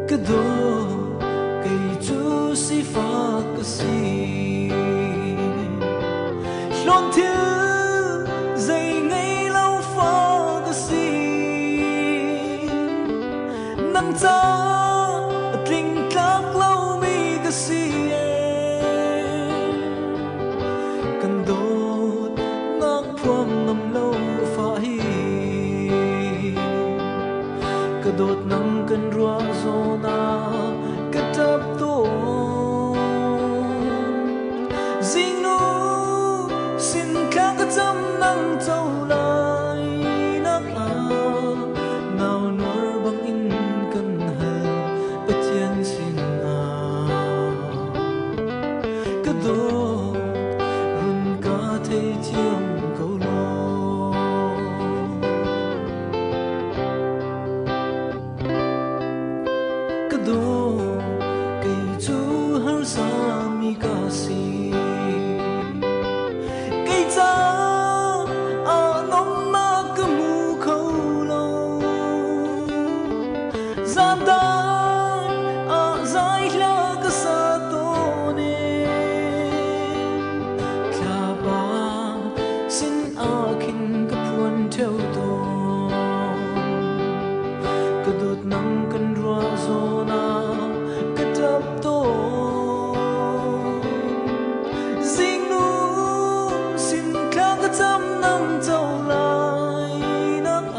cái đồ cây chú si pha cái si lon thiếu dây ngay lâu pha cái si nắng cha tình các lâu mi cái si cần đốt nắng phuông ngầm lâu pha hi cái đốt nắng cần rua zona cái tập tổ dinh nu xin các cái tâm nắng trâu lại nắng nào nở bằng in cần hờ bất thiên xin cái đốt hơn cả thấy chiêm câu lo cái đốt cây chú har sa mi ca si cây cha nong na cái mu khâu lo gian tai zai la cái sa to ne kha ba xin khin cái phuan theo to cái đốt nắng cần rua zona cái tập to dinh nu xin các cái tâm nắng trâu lại nắng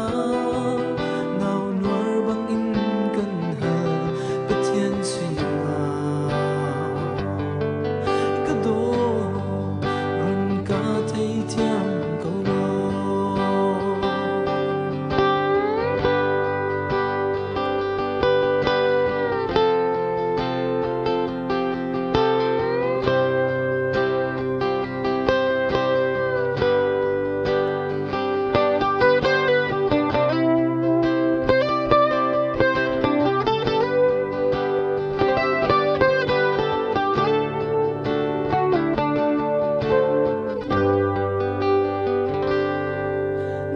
nào nuôi bằng in cần hờ bất thiên xin cái đồ hơn cả thấy thiam câu lo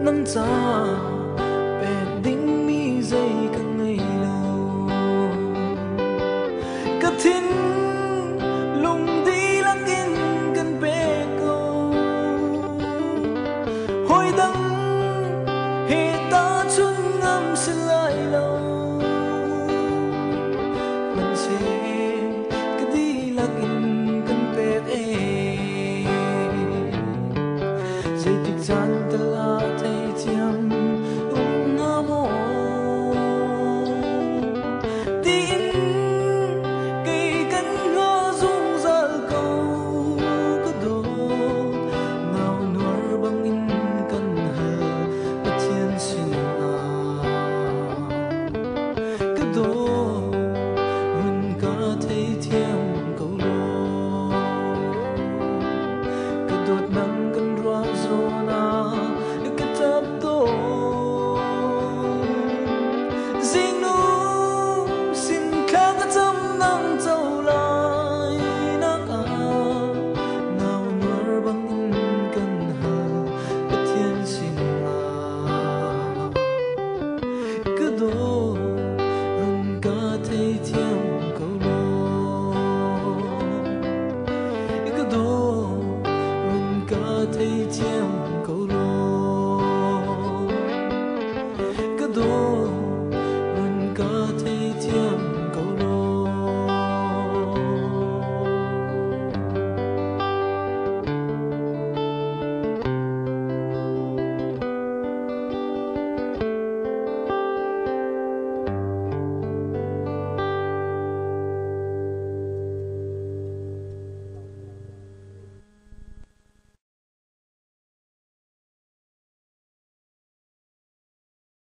nắng cha bẹt đinh mi dây càng ngày lâu cái thiên lùng đi lăng in gần bê câu hồi đắng hệ ta chung ngâm xin lại lâu mình sẽ cái đi lăng in gần bê dây tích gian ta la thấy chiam nga mo tin cây cân ngơ rung rợ câu cái đồ nào nuôi bằng in cần hờ bất thiên xin cái đồ